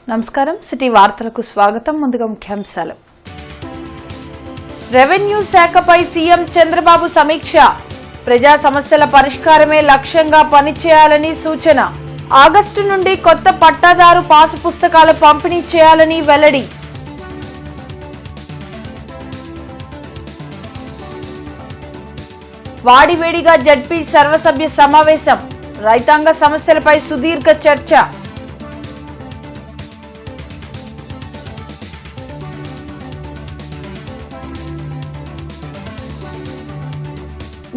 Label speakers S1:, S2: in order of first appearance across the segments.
S1: నమస్కారం సిటీ వార్తలకు స్వాగతం. ముందుగా ముఖ్యాంశాలు. రెవెన్యూ శాఖపై సీఎం చంద్రబాబు సమీక్ష. ప్రజా సమస్యల పరిష్కారమే లక్ష్యంగా పనిచేయాలని సూచన. ఆగస్టు నుండి కొత్త పట్టాదారు పాసు పుస్తకాలు పంపిణీ చేయాలని వెల్లడి. వాడివేడిగా జడ్పీ సర్వసభ్య సమావేశం. రైతాంగ సమస్యలపై సుదీర్ఘ చర్చ.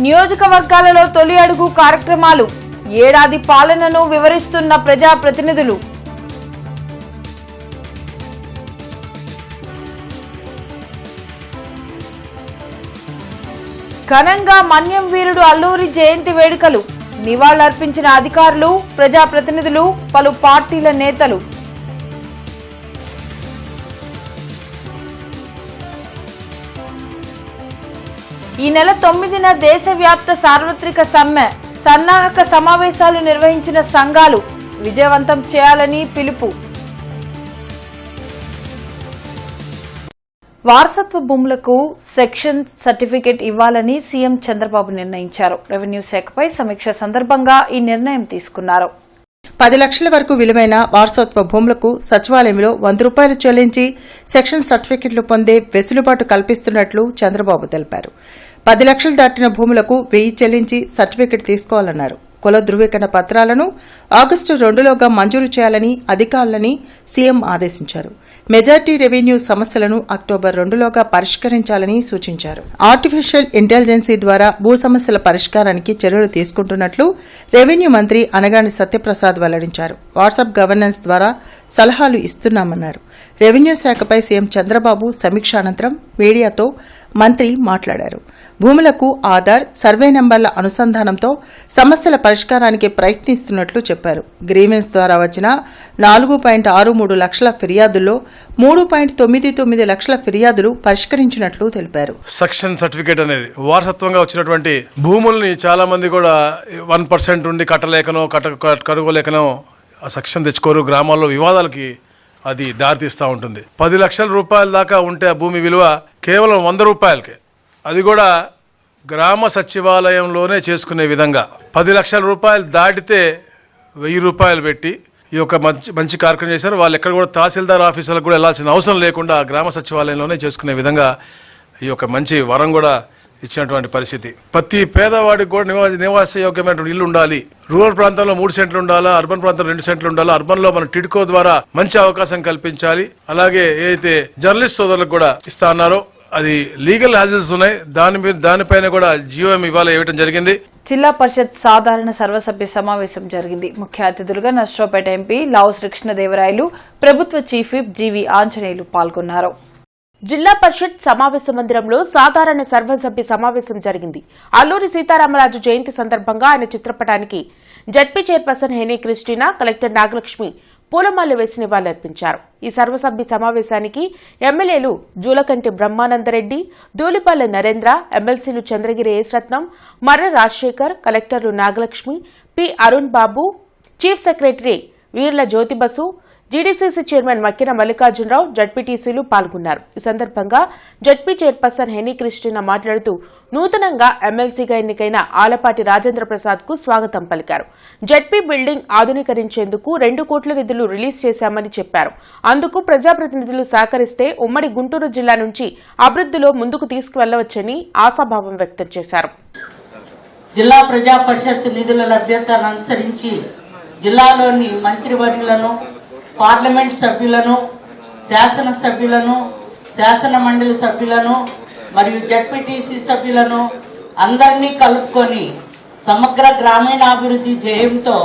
S1: నియోజకవర్గాలలో తొలి అడుగు కార్యక్రమాలు. ఏడాది పాలనను వివరిస్తున్న ప్రజాప్రతినిధులు. ఘనంగా మన్యం వీరుడు అల్లూరి జయంతి వేడుకలు. నివాళులర్పించిన అధికారులు, ప్రజాప్రతినిధులు, పలు పార్టీల నేతలు. ఈ నెల 9న దేశవ్యాప్త సార్వత్రిక సమ్మె సన్నాహక సమావేశాలు నిర్వహించిన సంఘాలు. విజయవంతం చేయాలని పిలుపు. వారసత్వ భూములకు సెక్షన్ సర్టిఫికేట్ ఇవ్వాలని సీఎం చంద్రబాబు నిర్ణయించారు. రెవెన్యూ శాఖపై సమీక్ష సందర్భంగా ఈ నిర్ణయం తీసుకున్నారు.
S2: 10 లక్షల వరకు విలువైన వారసత్వ భూములకు సచివాలయంలో 100 రూపాయలు చెల్లించి సెక్షన్ సర్టిఫికెట్లు పొందే వెసులుబాటు కల్పిస్తున్నట్లు చంద్రబాబు తెలిపారు. 10 లక్షలు దాటిన భూములకు 1000 చెల్లించి సర్టిఫికెట్ తీసుకోవాలన్నారు. కుల ధృవీకరణ పత్రాలను ఆగస్టు 2లోగా మంజూరు చేయాలని అధికారులని సీఎం ఆదేశించారు. మెజార్టీ రెవెన్యూ సమస్యలను అక్టోబర్ 2లోగా పరిష్కరించాలని సూచించారు. ఆర్టిఫిషియల్ ఇంటెలిజెన్సీ ద్వారా భూ సమస్యల పరిష్కారానికి చర్యలు తీసుకుంటున్నట్లు రెవెన్యూ మంత్రి అనగాని సత్యప్రసాద్ వెల్లడించారు. వాట్సాప్ గవర్నెన్స్ ద్వారా సలహాలు ఇస్తున్నామన్నారు. రెవెన్యూ శాఖపై సీఎం చంద్రబాబు సమీక్ష అనంతరం మీడియాతో మంత్రి మాట్లాడారు. భూములకు ఆధార్, సర్వే నెంబర్ల అనుసంధానంతో సమస్యల పరిష్కారానికి ప్రయత్నిస్తున్నట్లు చెప్పారు. గ్రీవెన్స్ ద్వారా వచ్చిన 4.63 లక్షల ఫిర్యాదుల్లో 3.99 లక్షల ఫిర్యాదులు పరిష్కరించినట్లు తెలిపారు.
S3: సెక్షన్ సర్టిఫికేట్ అనేది వారసత్వంగా వచ్చినటువంటి భూముల్ని చాలా మంది కూడా 1% ఉండి కట్టలేకనో కట్టుకోలేకనో ఆ సెక్షన్ తెచ్చుకోరు. గ్రామాల్లో వివాదాలకి అది దారితీస్తూ ఉంటుంది. 10 లక్షల రూపాయల దాకా ఉంటే ఆ భూమి విలువ కేవలం 100 రూపాయలకే, అది కూడా గ్రామ సచివాలయంలోనే చేసుకునే విధంగా 10 లక్షల రూపాయలు దాటితే 1000 రూపాయలు పెట్టి ఈ యొక్క మంచి కార్యక్రమం చేశారు. వాళ్ళు ఎక్కడ కూడా తహసీల్దార్ ఆఫీసులకు కూడా వెళ్లాల్సిన అవసరం లేకుండా గ్రామ సచివాలయంలోనే చేసుకునే విధంగా ఈ యొక్క మంచి వరం కూడా ఇచ్చినటువంటి పరిస్థితి. ప్రతి పేదవాడికి కూడా నివాసయోగ్యమైనటువంటి ఇల్లు ఉండాలి. రూరల్ ప్రాంతంలో 3 సెంట్లు ఉండాలా, అర్బన్ ప్రాంతంలో 2 సెంట్లు ఉండాలా. అర్బన్ లో మన టిడ్కో ద్వారా మంచి అవకాశం కల్పించాలి. అలాగే ఏదైతే జర్నలిస్ట్ సోదరులకు కూడా ఇస్తా అన్నారో అది లీగల్ హాజల్స్ ఉన్నాయి, దానిపైన కూడా జీవోఎం ఇవాళ ఇవ్వడం జరిగింది.
S1: జిల్లా పరిషత్ సాధారణ సర్వసభ్య సమావేశం జరిగింది. ముఖ్య అతిథులుగా నర్సరావుపేట ఎంపీ లావు శ్రీకృష్ణదేవరాయలు, ప్రభుత్వ చీఫ్ విప్ జీవి ఆంజనేయులు పాల్గొన్నారు.
S4: జిల్లా పరిషత్ సమావేశ మందిరంలో సాధారణ సర్వసభ్య సమావేశం జరిగింది. అల్లూరి సీతారామరాజు జయంతి సందర్భంగా ఆయన చిత్రపటానికి ZP chairperson Heni Christina, collector Nagalakshmi పూలమాలలు వేసి నివాళులర్పించారు. ఈ సర్వసభ్య సమావేశానికి ఎమ్మెల్యేలు జూలకంటి బ్రహ్మానందరెడ్డి, ధూళిపల్లి నరేంద్ర, ఎమ్మెల్సీలు చంద్రగిరి ఏశ్రత్నం, మర్ర రాజశేఖర్, కలెక్టర్లు Nagalakshmi, P Arun Babu, chief secretary Veerla Jyothi Basu, GDCC chairman Makkina Mallikarjuna Rao, జడ్పీటీసీలు పాల్గొన్నారు. ఈ సందర్భంగా జడ్పీ చైర్పర్సన్ హెనీ క్రిస్టినా మాట్లాడుతూ నూతనంగా ఎమ్మెల్సీగా ఎన్నికైన ఆలపాటి రాజేంద్ర ప్రసాద్ కు స్వాగతం పలికారు. జడ్పీ బిల్డింగ్ ఆధునీకరించేందుకు 2 కోట్ల నిధులు రిలీజ్ చేశామని చెప్పారు. అందుకు ప్రజాప్రతినిధులు సహకరిస్తే ఉమ్మడి గుంటూరు జిల్లా నుంచి అభివృద్ధిలో ముందుకు తీసుకువెళ్లవచ్చని ఆశాభావం వ్యక్తం చేశారు.
S5: జిల్లా ప్రజా పరిషత్ నిధుల లభ్యతను అనుసరించి జిల్లాలోని మంత్రివర్యులను, పార్లమెంట్ సభ్యులను, శాసనసభ్యులను, శాసన మండలి సభ్యులను మరియు జడ్పీటీసీ సభ్యులను అందరినీ కలుపుకొని సమగ్ర గ్రామీణాభివృద్ధి ధ్యేయంతో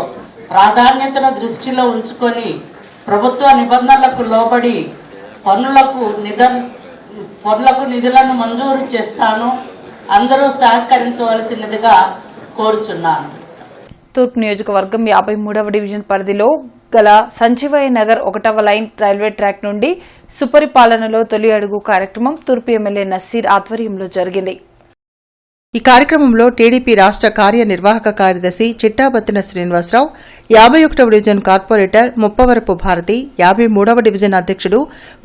S5: ప్రాధాన్యతను దృష్టిలో ఉంచుకొని ప్రభుత్వ నిబంధనలకు లోబడి పనులకు నిధులను మంజూరు చేస్తాను. అందరూ సహకరించవలసినదిగా కోరుచున్నాను.
S1: తూర్పు నియోజకవర్గం 53వ డివిజన్ పరిధిలో గల సంజీవయ్య నగర్ 1వ లైన్ రైల్వే ట్రాక్ నుండి సుపరిపాలనలో తొలి అడుగు కార్యక్రమం తూర్పు ఎమ్మెల్యే నసీర్ ఆధ్వర్యంలో జరిగింది.
S2: ఈ కార్యక్రమంలో టీడీపీ రాష్ట్ర కార్యనిర్వాహక కార్యదర్శి చిట్టాబత్తిన శ్రీనివాసరావు, 51వ డివిజన్ కార్పొరేటర్ ముప్పవరపు భారతి, 53వ డివిజన్ అధ్యక్షుడు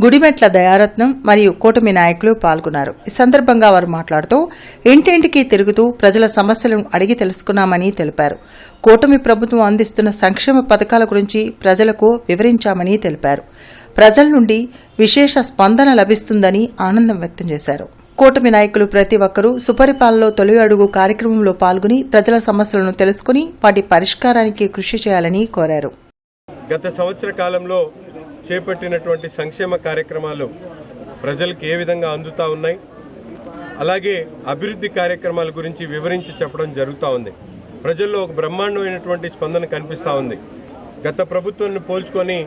S2: గుడిమెట్ల దయారత్నం మరియు కూటమి నాయకులు పాల్గొన్నారు. ఈ సందర్భంగా వారు మాట్లాడుతూ ఇంటింటికి తిరుగుతూ ప్రజల సమస్యలను అడిగి తెలుసుకున్నామని తెలిపారు. కూటమి ప్రభుత్వం అందిస్తున్న సంక్షేమ పథకాల గురించి ప్రజలకు వివరించామని తెలిపారు. ప్రజల నుండి విశేష స్పందన లభిస్తుందని ఆనందం వ్యక్తం చేశారు. కూటమి నాయకులు ప్రతి ఒక్కరూ సుపరిపాలనలో తొలి అడుగు కార్యక్రమంలో పాల్గొని ప్రజల సమస్యలను తెలుసుకుని వాటి పరిష్కారానికి కృషి చేయాలని కోరారు.
S6: గత సంవత్సర కాలంలో చేపట్టినటువంటి సంక్షేమ కార్యక్రమాలు ప్రజలకు ఏ విధంగా అందుతా ఉన్నాయి, అలాగే అభివృద్ధి కార్యక్రమాల గురించి వివరించి చెప్పడం జరుగుతూ ఉంది. ప్రజల్లో ఒక బ్రహ్మాండమైనటువంటి స్పందన కనిపిస్తూ ఉంది. గత ప్రభుత్వాన్ని పోల్చుకొని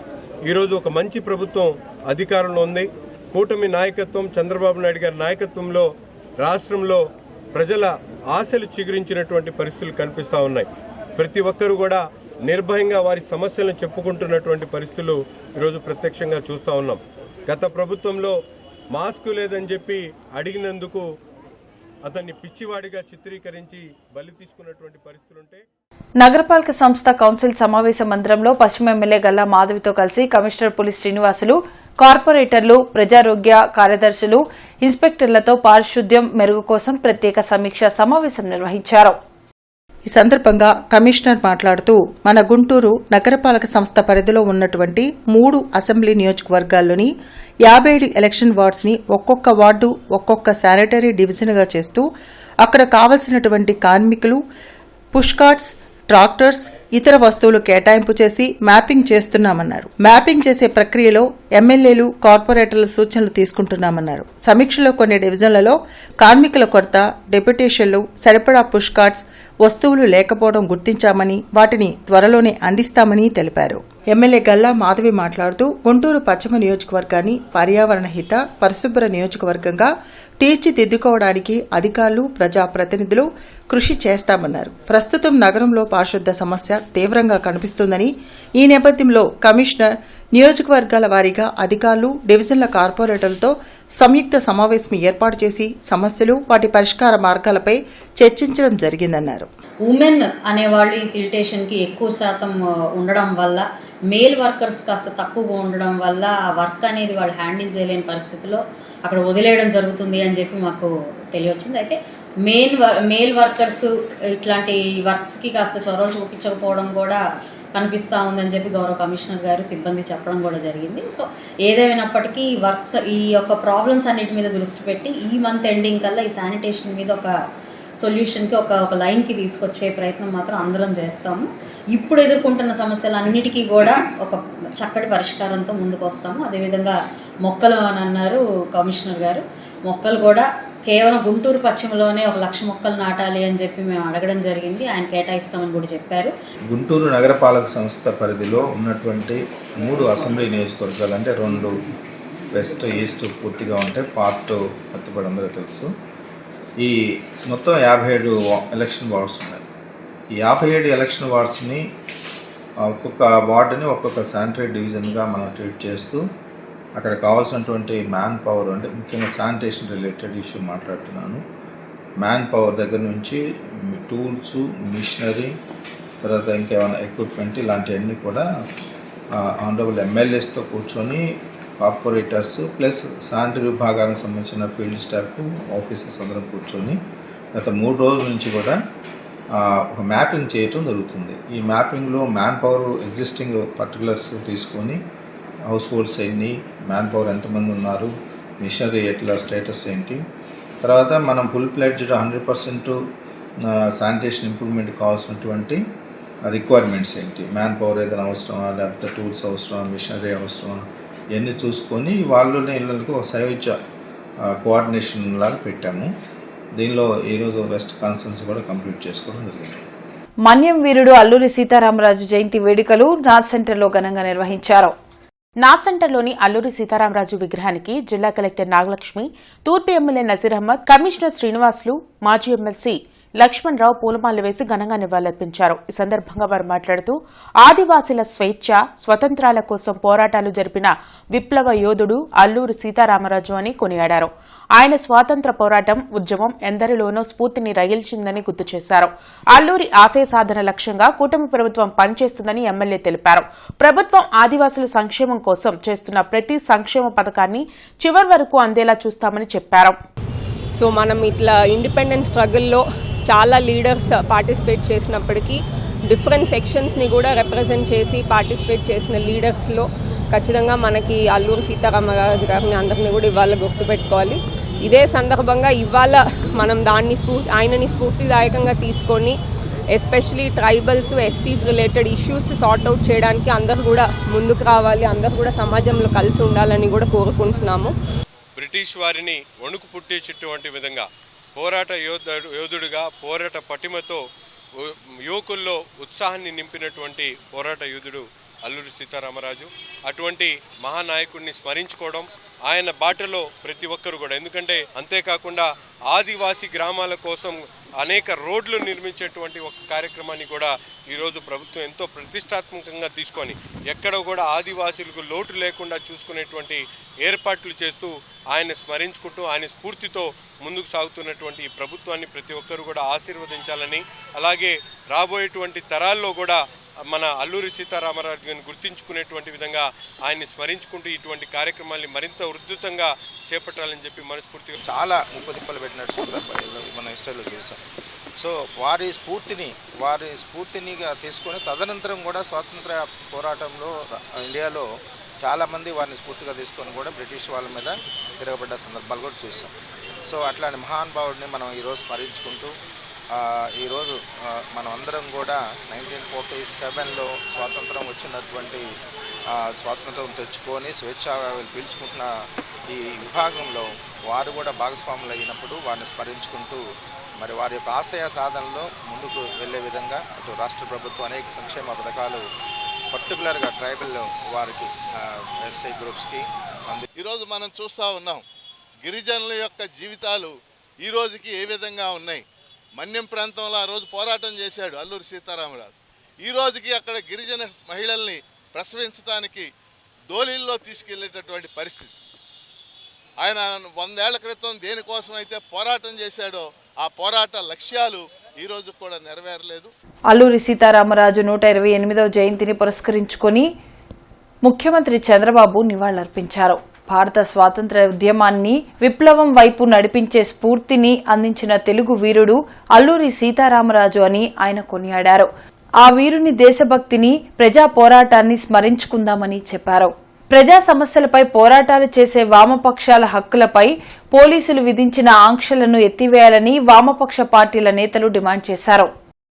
S6: ఈరోజు ఒక మంచి ప్రభుత్వం అధికారంలో ఉంది. కూటమి నాయకత్వం, చంద్రబాబు నాయుడు గారి నాయకత్వంలో రాష్ట్రంలో ప్రజల ఆశలు చిగురించినటువంటి పరిస్థితులు కనిపిస్తూ ఉన్నాయి. ప్రతి ఒక్కరూ కూడా నిర్భయంగా వారి సమస్యలను చెప్పుకుంటున్నటువంటి పరిస్థితులు ఈరోజు ప్రత్యక్షంగా చూస్తూ ఉన్నాం. గత ప్రభుత్వంలో మాస్క్ లేదని చెప్పి అడిగినందుకు అతన్ని పిచ్చివాడిగా చిత్రీకరించి బలి తీసుకున్నటువంటి పరిస్థితులుంటే
S1: నగరపాలక సంస్థ కౌన్సిల్ సమావేశ మందిరంలో పశ్చిమ ఎమ్మెల్యే గల్లా మాధవితో కలిసి కమిషనర్ పులిస్ శ్రీనివాసులు, కార్పొరేటర్లు, ప్రజారోగ్య కార్యదర్శులు, ఇన్స్పెక్టర్లతో పారిశుద్ధ్యం మెరుగు కోసం ప్రత్యేక సమీక్షా సమావేశం నిర్వహించారు.
S2: ఈ సందర్భంగా కమిషనర్ మాట్లాడుతూ మన గుంటూరు నగరపాలక సంస్థ పరిధిలో ఉన్నటువంటి 3 అసెంబ్లీ నియోజకవర్గాల్లోని 57 ఎలక్షన్ వార్డ్స్ ని ఒక్కొక్క వార్డు ఒక్కొక్క శానిటరీ డివిజన్గా చేస్తూ అక్కడ కావలసినటువంటి కార్మికులు, పుష్ కార్ట్స్, ట్రాక్టర్స్, ఇతర వస్తువులు కేటాయింపు చేసి మ్యాపింగ్ చేస్తున్నామన్నారు. మ్యాపింగ్ చేసే ప్రక్రియలో ఎమ్మెల్యేలు, కార్పొరేటర్ల సూచనలు తీసుకుంటున్నామన్నారు. సమీక్షలో కొన్ని డివిజన్లలో కార్మికుల కొరత, డెప్యుటేషన్లు, సరిపడా పుష్ కార్ట్స్, వస్తువులు లేకపోవడం గుర్తించామని వాటిని త్వరలోనే అందిస్తామని తెలిపారు. ఎమ్మెల్యే గల్లా మాధవి మాట్లాడుతూ గుంటూరు పశ్చిమ నియోజకవర్గాన్ని పర్యావరణ హిత, పరిశుభ్ర నియోజకవర్గంగా తీర్చిదిద్దుకోవడానికి అధికారులు, ప్రజాప్రతినిధులు కృషి చేస్తామన్నారు. ప్రస్తుతం నగరంలో పారిశుద్ధ్య సమస్య తీవ్రంగా కనిపిస్తుందని, ఈ నేపథ్యంలో కమిషనర్ నియోజకవర్గాల వారీగా అధికారులు, డివిజన్ల కార్పొరేటర్లతో సంయుక్త సమావేశం ఏర్పాటు చేసి సమస్యలు, వాటి పరిష్కార మార్గాలపై చర్చించడం జరిగిందన్నారు.
S7: ఉమెన్ అనేవాళ్ళు ఈ సిలిటేషన్కి ఎక్కువ శాతం ఉండడం వల్ల, మేల్ వర్కర్స్ కాస్త తక్కువగా ఉండడం వల్ల ఆ వర్క్ అనేది వాళ్ళు హ్యాండిల్ చేయలేని పరిస్థితిలో అక్కడ వదిలేయడం జరుగుతుంది అని చెప్పి మాకు తెలియొచ్చింది. అయితే మేల్ వర్కర్స్ ఇట్లాంటి వర్క్స్కి కాస్త చొరవ చూపించకపోవడం కూడా కనిపిస్తూ ఉందని చెప్పి గౌరవ కమిషనర్ గారు, సిబ్బంది చెప్పడం కూడా జరిగింది. సో ఏదేమైనప్పటికీ ఈ యొక్క ప్రాబ్లమ్స్ అన్నిటి మీద దృష్టి పెట్టి ఈ మంత్ ఎండింగ్ కల్లా ఈ శానిటేషన్ మీద ఒక సొల్యూషన్కి ఒక లైన్కి తీసుకొచ్చే ప్రయత్నం మాత్రం అందరం చేస్తాము. ఇప్పుడు ఎదుర్కొంటున్న సమస్యలన్నిటికీ కూడా ఒక చక్కటి పరిష్కారంతో ముందుకు వస్తాము. అదేవిధంగా మొక్కలు అని అన్నారు కమిషనర్ గారు. మొక్కలు కూడా కేవలం గుంటూరు పశ్చిమలోనే 1,00,000 మొక్కలు నాటాలి అని చెప్పి మేము అడగడం జరిగింది. ఆయన కేటాయిస్తామని కూడా చెప్పారు.
S8: గుంటూరు నగరపాలక సంస్థ పరిధిలో ఉన్నటువంటి 3 అసెంబ్లీ నియోజకవర్గాలు, అంటే 2 వెస్ట్, ఈస్ట్ పూర్తిగా ఉంటే పార్ట్ పత్తిపడి అందరూ తెలుసు. ఈ మొత్తం 57 ఎలక్షన్ వార్డ్స్ ఉన్నాయి. ఈ 57 ఎలక్షన్ వార్డ్స్ని ఒక్కొక్క వార్డుని ఒక్కొక్క శానిటరీ డివిజన్గా మనం ట్రీట్ చేస్తూ అక్కడ కావాల్సినటువంటి మ్యాన్ పవర్, అంటే ముఖ్యంగా శానిటేషన్ రిలేటెడ్ ఇష్యూ మాట్లాడుతున్నాను. మ్యాన్ పవర్ దగ్గర నుంచి టూల్స్, మిషనరీ, తర్వాత ఇంకేమైనా ఎక్విప్మెంట్, ఇలాంటివన్నీ కూడా ఆనరబుల్ ఎమ్మెల్యేస్తో కూర్చొని కార్పొరేటర్స్ ప్లస్ శానిటరీ విభాగానికి సంబంధించిన ఫీల్డ్ స్టాఫ్, ఆఫీసర్స్ అందరం కూర్చొని గత 3 రోజుల నుంచి కూడా ఒక మ్యాపింగ్ చేయటం జరుగుతుంది. ఈ మ్యాపింగ్లో మ్యాన్ పవర్ ఎగ్జిస్టింగ్ పర్టికులర్స్ తీసుకొని హౌస్ హోల్డ్స్ ఎన్ని, మ్యాన్ పవర్ ఎంతమంది ఉన్నారు, మిషనరీ ఎట్లా స్టేటస్ ఏంటి, తర్వాత మనం ఫుల్ ప్లెడ్జ్డ్ 100% శానిటేషన్ ఇంప్రూవ్మెంట్ కావాల్సినటువంటి రిక్వైర్మెంట్స్ ఏంటి, మ్యాన్ పవర్ ఏదైనా అవసరమా, లేకపోతే టూల్స్ అవసరమా, మిషనరీ అవసరమా, ఇవన్నీ చూసుకొని వాళ్ళని ఇళ్ళకు ఒక సయోధ్య కోఆర్డినేషన్ లాగా పెట్టాము. దీనిలో ఈరోజు వెస్ట్ కాన్ఫరెన్స్ కూడా కంప్లీట్ చేసుకోవడం జరిగింది.
S1: మన్యం వీరుడు అల్లూరి సీతారామరాజు జయంతి వేడుకలు నాథ్ సెంటర్లో ఘనంగా నిర్వహించారు.
S4: నాథ్ సెంటర్లోని అల్లూరి సీతారామరాజు విగ్రహానికి జిల్లా కలెక్టర్ నాగలక్ష్మి, తూర్పు ఎమ్మెల్యే నజీర్ అహ్మద్, కమిషనర్ శ్రీనివాసులు, మాజీ ఎమ్మెల్సీ లక్ష్మణరావు పూలమాలలు వేసి ఘనంగా నివాళులర్పించారు. ఈ సందర్భంగా వారు మాట్లాడుతూ ఆదివాసీల స్వేచ్ఛ, స్వతంత్రాల కోసం పోరాటాలు జరిపిన విప్లవ యోధుడు అల్లూరి సీతారామరాజు అని కొనియాడారు. ఆయన స్వాతంత్ర పోరాటం ఉద్యమం ఎందరిలోనో స్ఫూర్తిని రగిల్చిందని గుర్తు చేశారు. అల్లూరి ఆశయ సాధన లక్ష్యంగా కూటమి ప్రభుత్వం పనిచేస్తుందని ఎమ్మెల్యే తెలిపారు. ప్రభుత్వం ఆదివాసుల సంక్షేమం కోసం చేస్తున్న ప్రతి సంక్షేమ పథకాన్ని చివరి వరకు అందేలా చూస్తామని చెప్పారు.
S9: సో మనం ఇట్లా ఇండిపెండెన్స్ స్ట్రగుల్లో చాలా లీడర్స్ పార్టిసిపేట్ చేసినప్పటికీ డిఫరెంట్ సెక్షన్స్ని కూడా రిప్రజెంట్ చేసి పార్టిసిపేట్ చేసిన లీడర్స్లో ఖచ్చితంగా మనకి అల్లూరి సీతారామరాజు గారిని అందరినీ కూడా ఇవాళ గుర్తుపెట్టుకోవాలి. ఇదే సందర్భంగా ఇవాళ మనం ఆయనని స్ఫూర్తిదాయకంగా తీసుకొని especially tribals, STs related issues sort out చేయడానికి అందరూ కూడా ముందుకు రావాలి, అందరూ కూడా సమాజంలో కలిసి ఉండాలని కూడా కోరుకుంటున్నాము.
S6: బ్రిటిష్ వారిని వణుకు పుట్టించేటువంటి విధంగా పోరాట యోధుడిగా పోరాట పటిమతో యువకుల్లో ఉత్సాహాన్ని నింపినటువంటి పోరాట యోధుడు అల్లూరి సీతారామరాజు. అటువంటి మహానాయకుడిని స్మరించుకోవడం, ఆయన బాటలో ప్రతి ఒక్కరు కూడా, ఎందుకంటే అంతేకాకుండా ఆదివాసీ గ్రామాల కోసం అనేక రోడ్లు నిర్మించేటువంటి ఒక కార్యక్రమాన్ని కూడా ఈరోజు ప్రభుత్వం ఎంతో ప్రతిష్టాత్మకంగా తీసుకొని ఎక్కడ కూడా ఆదివాసీలకు లోటు లేకుండా చూసుకునేటువంటి ఏర్పాట్లు చేస్తూ ఆయన స్మరించుకుంటూ ఆయన స్ఫూర్తితో ముందుకు సాగుతున్నటువంటి ఈ ప్రభుత్వాన్ని ప్రతి ఒక్కరు కూడా ఆశీర్వదించాలని, అలాగే రాబోయేటువంటి తరాల్లో కూడా మన అల్లూరి సీతారామరాజు గారిని గుర్తించుకునేటువంటి విధంగా ఆయన్ని స్మరించుకుంటూ ఇటువంటి కార్యక్రమాల్ని మరింత ఉధృతంగా చేపట్టాలని చెప్పి మనస్ఫూర్తిగా
S8: చాలా ముప్పదిప్పలు పెట్టినట్టు సందర్భాలు మన హిస్టరీలో చూసాం. సో వారి స్ఫూర్తినిగా తీసుకొని తదనంతరం కూడా స్వాతంత్ర పోరాటంలో ఇండియాలో చాలామంది వారిని స్ఫూర్తిగా తీసుకొని కూడా బ్రిటిష్ వాళ్ళ మీద తిరగబడ్డ సందర్భాలు కూడా చూసాం. సో అట్లాంటి మహానుభావుడిని మనం ఈరోజు స్మరించుకుంటూ ఈరోజు మనం అందరం కూడా 1947లో స్వాతంత్రం వచ్చినటువంటి స్వాతంత్రం తెచ్చుకొని స్వేచ్ఛావాయువులు పీల్చుకుంటున్న ఈ విభాగంలో వారు కూడా భాగస్వాములు అయినప్పుడు వారిని స్మరించుకుంటూ మరి వారి యొక్క ఆశయ సాధనలో ముందుకు వెళ్ళే విధంగా అటు రాష్ట్ర ప్రభుత్వం అనేక సంక్షేమ పథకాలు పర్టికులర్గా ట్రైబల్ వారికి ఎస్టీ గ్రూప్స్కి
S10: ఈరోజు మనం చూస్తూ ఉన్నాం గిరిజనుల యొక్క జీవితాలు ఈ రోజుకి ఏ విధంగా ఉన్నాయి. మన్యం ప్రాంతంలో ఆ రోజు పోరాటం చేశాడు అల్లూరి సీతారామరాజు. ఈ రోజుకి అక్కడ గిరిజన మహిళల్ని ప్రసవించడానికి డోలీల్లో తీసుకెళ్లేటటువంటి పరిస్థితి. ఆయన 100 ఏళ్ల క్రితం దేనికోసం అయితే పోరాటం చేశాడో ఆ పోరాట లక్ష్యాలు ఈ రోజు కూడా నెరవేరలేదు.
S1: అల్లూరి సీతారామరాజు 128వ జయంతిని పురస్కరించుకొని ముఖ్యమంత్రి చంద్రబాబు నివాళులర్పించారు. భారత స్వాతంత్ర్య ఉద్యమాన్ని విప్లవం వైపు నడిపించే స్ఫూర్తిని అందించిన తెలుగు వీరుడు అల్లూరి సీతారామరాజు అని ఆయన కొనియాడారు. ఆ వీరుని దేశభక్తిని, ప్రజా పోరాటాన్ని స్మరించుకుందామని చెప్పారు. ప్రజా సమస్యలపై పోరాటాలు చేసే వామపక్షాల హక్కులపై పోలీసులు విధించిన ఆంక్షలను ఎత్తివేయాలని వామపక్ష పార్టీల నేతలు డిమాండ్ చేశారు.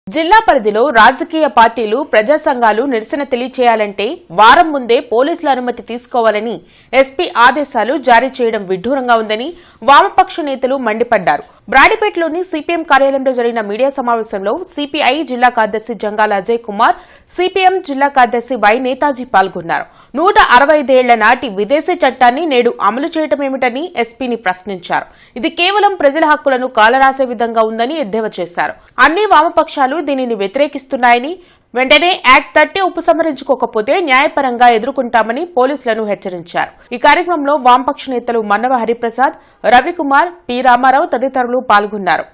S4: జిల్లా పరిధిలో రాజకీయ పార్టీలు, ప్రజా సంఘాలు నిరసన తెలియచేయాలంటే వారం ముందే పోలీసుల అనుమతి తీసుకోవాలని ఎస్పీ ఆదేశాలు జారీ చేయడం విడ్డూరంగా ఉందని వామపక్ష నేతలు మండిపడ్డారు. బ్రాడిపేటలోని సిపిఎం కార్యాలయంలో జరిగిన మీడియా సమావేశంలో సిపిఐ జిల్లా కార్యదర్శి జంగాల అజయ్ కుమార్, సిపిఎం జిల్లా కార్యదర్శి వై నేతాజీ పాల్గొన్నారు. 165 ఏళ్ల నాటి విదేశీ చట్టాన్ని నేడు అమలు చేయటమేమిటని ఎస్పీని ప్రశ్నించారు. ఇది కేవలం ప్రజల హక్కులను కాలరాసే విధంగా ఉందని ఎద్దేవా చేశారు. అన్ని వామపక్షాలు దీనిని వ్యతిరేకిస్తున్నాయని, వెంటనే యాక్ట్ 30 ఉపసంహరించుకోకపోతే న్యాయపరంగా ఎదుర్కొంటామని పోలీసులను హెచ్చరించారు. ఈ కార్యక్రమంలో వామపక్ష నేతలు మన్నవ హరిప్రసాద్, రవికుమార్, పి రామారావు తదితరులు పాల్గొన్నారు.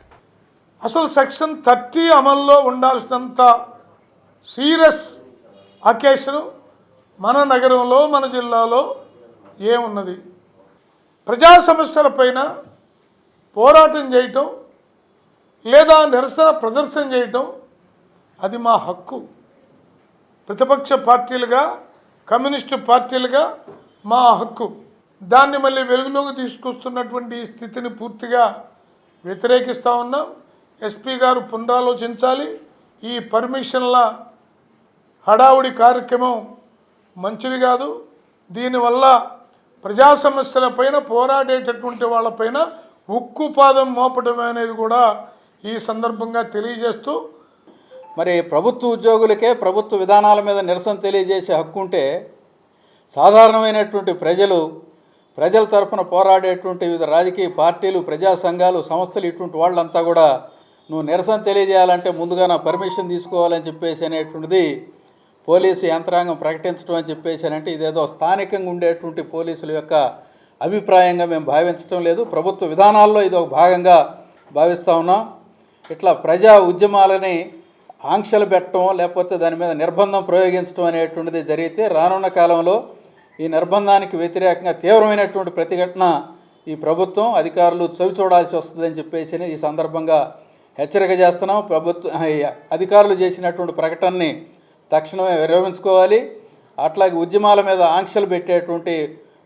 S11: అసలు సెక్షన్ 30 అమల్లో ఉండాల్సినంత సీరియస్ అకేషన్ మన నగరంలో, మన జిల్లాలో ఏమున్నది? ప్రజా సమస్యలపైన పోరాటం చేయటం లేదా నిరసన ప్రదర్శన చేయటం అది మా హక్కు. ప్రతిపక్ష పార్టీలుగా, కమ్యూనిస్టు పార్టీలుగా మా హక్కు. దాన్ని మళ్ళీ వెలుగులోకి తీసుకొస్తున్నటువంటి స్థితిని పూర్తిగా వ్యతిరేకిస్తూ ఉన్నాం. ఎస్పీ గారు పునరాలోచించాలి. ఈ పర్మిషన్ల హడావుడి కార్యక్రమం మంచిది కాదు. దీనివల్ల ప్రజా సమస్యలపైన పోరాడేటటువంటి వాళ్ళపైన ఉక్కుపాదం మోపడం అనేది కూడా ఈ సందర్భంగా తెలియజేస్తూ,
S12: మరి ప్రభుత్వ ఉద్యోగులకే ప్రభుత్వ విధానాల మీద నిరసన తెలియజేసే హక్కు ఉంటే సాధారణమైనటువంటి ప్రజల తరఫున పోరాడేటువంటి వివిధ రాజకీయ పార్టీలు, ప్రజా సంఘాలు, సంస్థలు, ఇటువంటి వాళ్ళంతా కూడా నువ్వు నిరసన తెలియజేయాలంటే ముందుగా నా పర్మిషన్ తీసుకోవాలని చెప్పేసి అనేటువంటిది పోలీసు యంత్రాంగం ప్రకటించడం అని చెప్పేసి అంటే ఇదేదో స్థానికంగా ఉండేటువంటి పోలీసుల యొక్క అభిప్రాయంగా మేము భావించడం లేదు. ప్రభుత్వ విధానాల్లో ఇది ఒక భాగంగా భావిస్తూ ఉన్నాం. ఇట్లా ప్రజా ఉద్యమాలని ఆంక్షలు పెట్టడం లేకపోతే దాని మీద నిర్బంధం ప్రయోగించడం అనేటువంటిది జరిగితే రానున్న కాలంలో ఈ నిర్బంధానికి వ్యతిరేకంగా తీవ్రమైనటువంటి ప్రతిఘటన ఈ ప్రభుత్వం అధికారులు చవి చూడాల్సి వస్తుందని చెప్పేసి ఈ సందర్భంగా హెచ్చరిక చేస్తున్నాం. అధికారులు చేసినటువంటి ప్రకటనని తక్షణమే విరమించుకోవాలి. అట్లాగే ఉద్యమాల మీద ఆంక్షలు పెట్టేటువంటి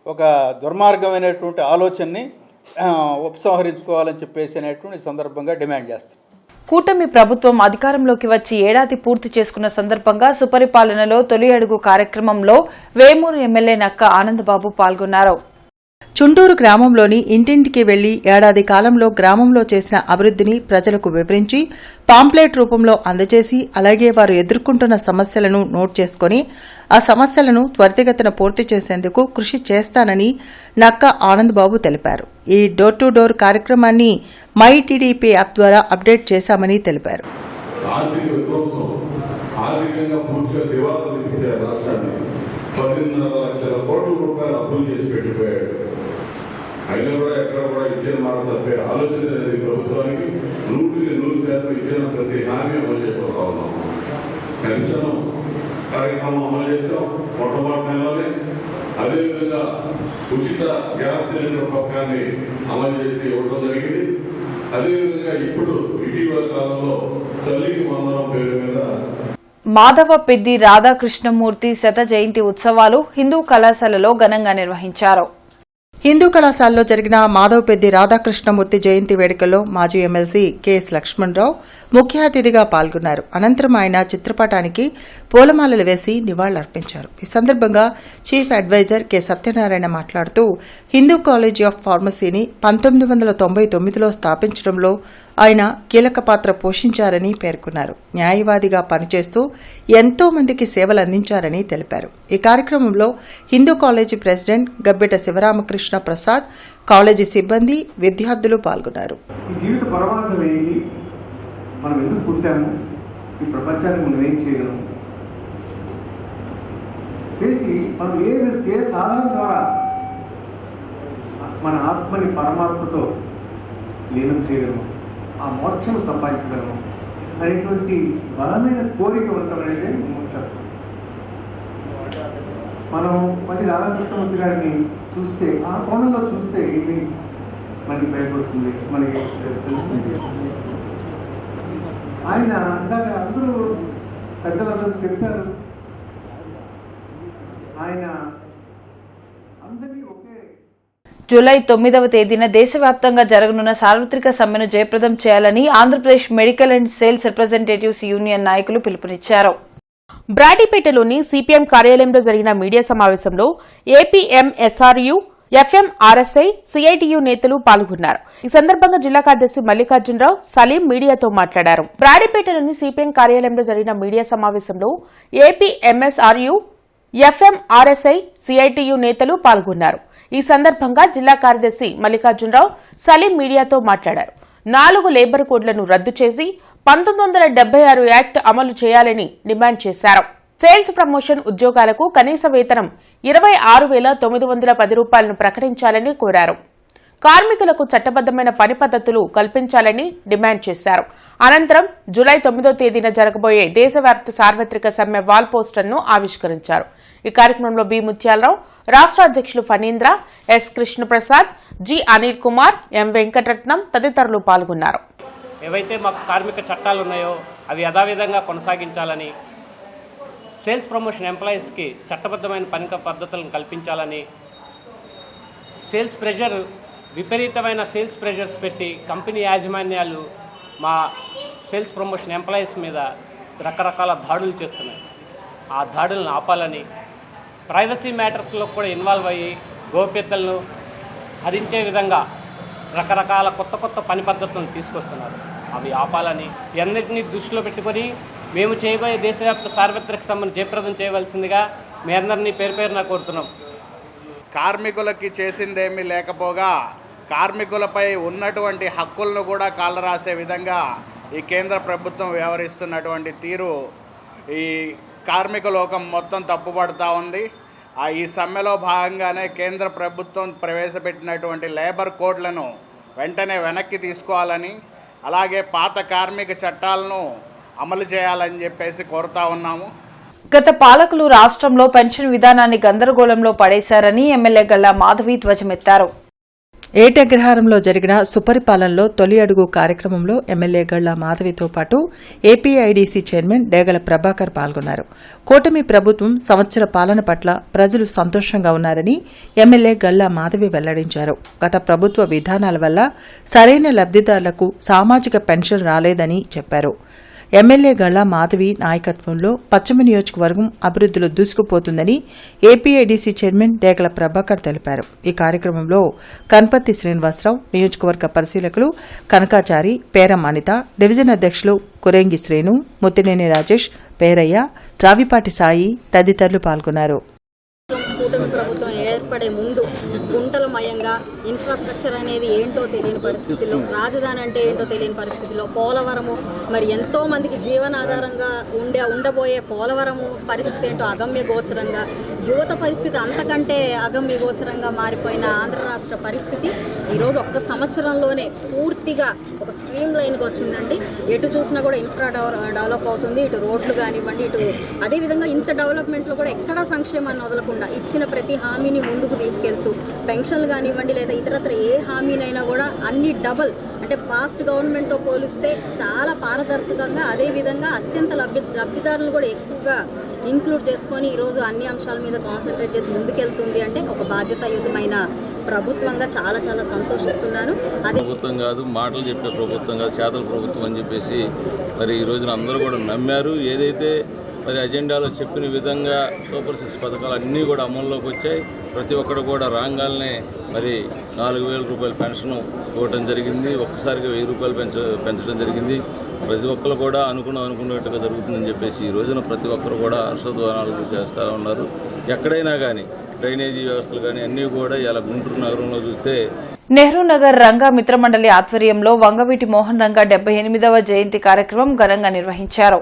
S12: ఒక దుర్మార్గమైనటువంటి ఆలోచనని ఉపసంహరించుకోవాలని చెప్పేసి అనేటువంటి సందర్భంగా డిమాండ్ చేస్తాం.
S1: కూటమి ప్రభుత్వం అధికారంలోకి వచ్చి ఏడాది పూర్తి చేసుకున్న సందర్భంగా సుపరిపాలనలో తొలి అడుగు కార్యక్రమంలో వేమూరు ఎమ్మెల్యే నక్క ఆనందబాబు పాల్గొన్నారు.
S2: చుండూరు గ్రామంలోని ఇంటింటికి వెళ్లి ఏడాది కాలంలో గ్రామంలో చేసిన అభివృద్ధిని ప్రజలకు వివరించి పాంప్లెట్ రూపంలో అందజేసి అలాగే వారు ఎదుర్కొంటున్న సమస్యలను నోట్ చేసుకుని ఆ సమస్యలను త్వరితగతిన పూర్తి చేసేందుకు కృషి చేస్తానని నక్క ఆనందబాబు తెలిపారు. ఈ డోర్ టు డోర్ కార్యక్రమాన్ని మై టీడీపీ యాప్ ద్వారా అప్డేట్ చేశామని తెలిపారు.
S13: అయినా కూడా ఎక్కడ కూడా ఇచ్చిన మాట తప్పే ఆలోచన అనేది ప్రభుత్వానికి 100% ఇచ్చిన ప్రతి హామీ అమలు చేయబోతా ఉన్నాం. పెన్షన్ కార్యక్రమం అమలు చేస్తాం మొట్టమొదటి నెలలోనే. అదేవిధంగా ఉచిత గ్యాస్ సిలిండర్ పథకాన్ని అమలు చేసి ఇవ్వడం జరిగింది. అదేవిధంగా ఇప్పుడు ఇటీవల కాలంలో తల్లికి వందనం పేరు మీద
S1: మాధవ పెద్ది రాధాకృష్ణమూర్తి శత జయంతి ఉత్సవాలు హిందూ కళాశాలలో ఘనంగా నిర్వహించారు.
S2: హిందూ కళాశాలలో జరిగిన మాధవపెద్ది రాధాకృష్ణమూర్తి జయంతి వేడుకల్లో మాజీ ఎమ్మెల్సీ కెఎస్ లక్ష్మణరావు ముఖ్య అతిథిగా పాల్గొన్నారు. అనంతరం ఆయన చిత్రపటానికి పూలమాలలు వేసి నివాళులర్పించారు. ఈ సందర్భంగా చీఫ్ అడ్వైజర్ కె సత్యనారాయణ మాట్లాడుతూ హిందూ కాలేజీ ఆఫ్ ఫార్మసీని 1999లో స్థాపించడంలో ఆయన కీలక పాత్ర పోషించారని పేర్కొన్నారు. న్యాయవాదిగా పనిచేస్తూ ఎంతో మందికి సేవలు అందించారని తెలిపారు. ఈ కార్యక్రమంలో Hindu college president Gabbeta Sivaramakrishna Prasad, college సిబ్బంది, విద్యార్థులు పాల్గొన్నారు.
S14: ఈ జీవిత పరమార్థం ఏంటి, మనం ఎందుకు పుట్టాము, ఈ ప్రపంచానికి మనం ఏం చేయగలం చేసి మనం ఏ సాధన ద్వారా మన ఆత్మని పరమాత్మతో లీనం చేయగలము, ఆ మోక్షం సంపాదించగలము అనేటువంటి బలమైన కోరిక ఉండటం అనేది మోక్షం. మనం మళ్ళీ రాధాకృష్ణమూర్తి గారిని చూస్తే ఆ కోణంలో చూస్తే ఏమి మనకి భయపడుతుంది, మనకి తెలుస్తుంది. ఆయన అందాక అందరూ పెద్దలందరూ చెప్పారు, ఆయన అందరినీ ఒకే.
S1: జూలై 9వ తేదీన దేశవ్యాప్తంగా జరగనున్న సార్వత్రిక సమ్మెను జయప్రదం చేయాలని Andhra Pradesh medical and sales representatives union నాయకులు పిలుపునిచ్చారు.
S4: బ్రాడీపేటలోని సిపిఎం కార్యాలయంలో జరిగిన మీడియా సమావేశంలో ఏపీఎంఎస్ఆర్యు, ఎఫ్ఎంఆర్ఎస్ఐ, సిఐటియు నేతలు పాల్గొన్నారు. ఈ సందర్భంగా జిల్లా కార్యదర్శి మల్లికార్జునరావు సలీం మీడియాతో మాట్లాడారు. బ్రాడీపేటలోని సిపిఎం కార్యాలయంలో జరిగిన మీడియా సమావేశంలో ఏపీఎంఎస్ఆర్యు, ఎఫ్ఎంఆర్ఎస్ఐ, సిఐటియు నేతలు పాల్గొన్నారు. ఈ సందర్భంగా జిల్లా కార్యదర్శి మల్లికార్జునరావు సలీం మీడియాతో మాట్లాడారు. 4 లేబర్ కోడ్లను రద్దు చేసి 1976 యాక్ట్ అమలు చేయాలని డిమాండ్ చేశారు. సేల్స్ ప్రమోషన్ ఉద్యోగాలకు కనీస వేతనం 26,910 రూపాయలను ప్రకటించాలని కోరారు. కార్మికులకు చట్టబద్దమైన పని పద్ధతులు కల్పించాలని డిమాండ్ చేశారు. అనంతరం జూలై 9వ తేదీన జరగబోయే దేశవ్యాప్త సార్వత్రిక సమ్మె వాల్ పోస్టర్ను ఆవిష్కరించారు. ఈ కార్యక్రమంలో బి ముత్యాలరావు, రాష్ట్ర అధ్యక్షులు ఫణీంద్ర, ఎస్ కృష్ణప్రసాద్, జి అనిల్ కుమార్, ఎం వెంకటరత్నం తదితరులు పాల్గొన్నారు.
S15: ఏవైతే మాకు కార్మిక చట్టాలు ఉన్నాయో అవి యథావిధంగా కొనసాగించాలని, సేల్స్ ప్రమోషన్ ఎంప్లాయీస్కి చట్టబద్ధమైన పని పద్ధతులను కల్పించాలని, సేల్స్ ప్రెషర్ విపరీతమైన సేల్స్ ప్రెషర్స్ పెట్టి కంపెనీ యాజమాన్యాలు మా సేల్స్ ప్రమోషన్ ఎంప్లాయీస్ మీద రకరకాల దాడులు చేస్తున్నాయి. ఆ దాడులను ఆపాలని, ప్రైవసీ మ్యాటర్స్లో కూడా ఇన్వాల్వ్ అయ్యి గోప్యతలను హరించే విధంగా రకరకాల కొత్త పని పద్ధతులను తీసుకొస్తున్నారు. అవి ఆపాలని, అన్నింటినీ దృష్టిలో పెట్టుకొని మేము చేయబోయే దేశవ్యాప్త సార్వత్రిక సమ్మెను జయప్రదం చేయవలసిందిగా మీ అందరినీ పేరు పేరున కోరుతున్నాం.
S16: కార్మికులకి చేసిందేమీ లేకపోగా కార్మికులపై ఉన్నటువంటి హక్కులను కూడా కాలరాసే విధంగా ఈ కేంద్ర ప్రభుత్వం వ్యవహరిస్తున్నటువంటి తీరు ఈ కార్మిక లోకం మొత్తం తప్పుపడుతూ ఉంది. ఈ సమ్మెలో భాగంగానే కేంద్ర ప్రభుత్వం ప్రవేశపెట్టినటువంటి లేబర్ కోడ్లను వెంటనే వెనక్కి తీసుకోవాలని, అలాగే పాత కార్మిక చట్టాలను అమలు చేయాలని చెప్పేసి కోరుతా ఉన్నాము.
S1: గత పాలకులు రాష్ట్రంలో పెన్షన్ విధానాన్ని గందరగోళంలో పడేశారని ఎమ్మెల్యే గల్లా మాధవి ధ్వజమెత్తారు.
S2: ఏటగ్రహారంలో జరిగిన సుపరిపాలనలో తొలి అడుగు కార్యక్రమంలో ఎమ్మెల్యే గళ్లా మాధవితో పాటు ఏపీఐడీసీ చైర్మన్ డేగల ప్రభాకర్ పాల్గొన్నారు. కూటమి ప్రభుత్వం సంవత్సర పాలన పట్ల ప్రజలు సంతోషంగా ఉన్నారని ఎమ్మెల్యే గళ్లా మాధవి వెల్లడించారు. గత ప్రభుత్వ విధానాల వల్ల సరైన లబ్దిదారులకు సామాజిక పెన్షన్ రాలేదని చెప్పారు. ఎమ్మెల్యే గళ్లా మాధవి నాయకత్వంలో పశ్చిమ నియోజకవర్గం అభివృద్దిలో దూసుకుపోతుందని ఏపీఐడీసీ చైర్మన్ డేగల ప్రభాకర్ తెలిపారు. ఈ కార్యక్రమంలో కన్పర్తి శ్రీనివాసరావు, నియోజకవర్గ పరిశీలకులు కనకాచారి, పేరం అనిత, డివిజన్ అధ్యక్షులు కురేంగి శ్రీను, ముత్తినేని రాజేష్, పేరయ్య, రావిపాటి సాయి తదితరులు పాల్గొన్నారు.
S7: కూటమి ప్రభుత్వం ఏర్పడే ముందు గుంటలమయంగా ఇన్ఫ్రాస్ట్రక్చర్ అనేది ఏంటో తెలియని పరిస్థితిలో, రాజధాని అంటే ఏంటో తెలియని పరిస్థితిలో, పోలవరము మరి ఎంతో మందికి జీవనాధారంగా ఉండబోయే పోలవరము పరిస్థితి ఏంటో అగమ్య గోచరంగా, యువత పరిస్థితి అంతకంటే అగమ్య గోచరంగా మారిపోయిన ఆంధ్ర రాష్ట్ర పరిస్థితి ఈరోజు ఒక్క సంవత్సరంలోనే పూర్తిగా ఒక స్ట్రీమ్ లైన్కి వచ్చిందండి. ఎటు చూసినా కూడా ఇన్ఫ్రా డెవలప్ అవుతుంది. ఇటు రోడ్లు కానివ్వండి, ఇటు అదేవిధంగా ఇంత డెవలప్మెంట్లో కూడా ఎక్కడా సంక్షేమాన్ని వదలకుండా ఇచ్చిన ప్రతి హామీని ముందుకు తీసుకెళ్తూ పెన్షన్లు కానివ్వండి లేదా ఇతరత్ర ఏ హామీనైనా కూడా అన్ని డబల్, అంటే పాస్ట్ గవర్నమెంట్తో పోలిస్తే చాలా పారదర్శకంగా, అదేవిధంగా అత్యంత లబ్ధిదారులు కూడా ఎక్కువగా ఇంక్లూడ్ చేసుకొని ఈరోజు అన్ని అంశాల మీద కాన్సన్ట్రేట్ చేసి ముందుకెళ్తుంది అంటే ఒక బాధ్యతాయుతమైన ప్రభుత్వంగా చాలా చాలా సంతోషిస్తున్నాను. అదే
S17: ప్రభుత్వం కాదు, మాటలు చెప్పే ప్రభుత్వం కాదు, చేతల ప్రభుత్వం అని చెప్పేసి మరి ఈ రోజున అందరూ కూడా నమ్మారు. ఏదైతే మరి అజెండాలో చెప్పిన విధంగా సూపర్ 6 పథకాలు అన్నీ కూడా అమల్లోకి వచ్చాయి. ప్రతి ఒక్కరు కూడా రాగానే మరి 4,000 రూపాయల పెన్షన్ ఇవ్వడం జరిగింది. ఒక్కసారిగా 1,000 రూపాయలు పెంచడం జరిగింది. ప్రతి ఒక్కరు కూడా అనుకున్నట్టుగా జరుగుతుందని చెప్పేసి ఈ రోజున ప్రతి ఒక్కరు కూడా హర్షధ్వానాలు చేస్తూ ఉన్నారు. ఎక్కడైనా కానీ డ్రైనేజీ వ్యవస్థలు కానీ అన్నీ కూడా ఇలా గుంటూరు నగరంలో చూస్తే
S1: నెహ్రూ నగర్ రంగా మిత్రమండలి ఆధ్వర్యంలో వంగవీటి మోహన్ రంగా 78వ జయంతి కార్యక్రమం ఘనంగా నిర్వహించారు.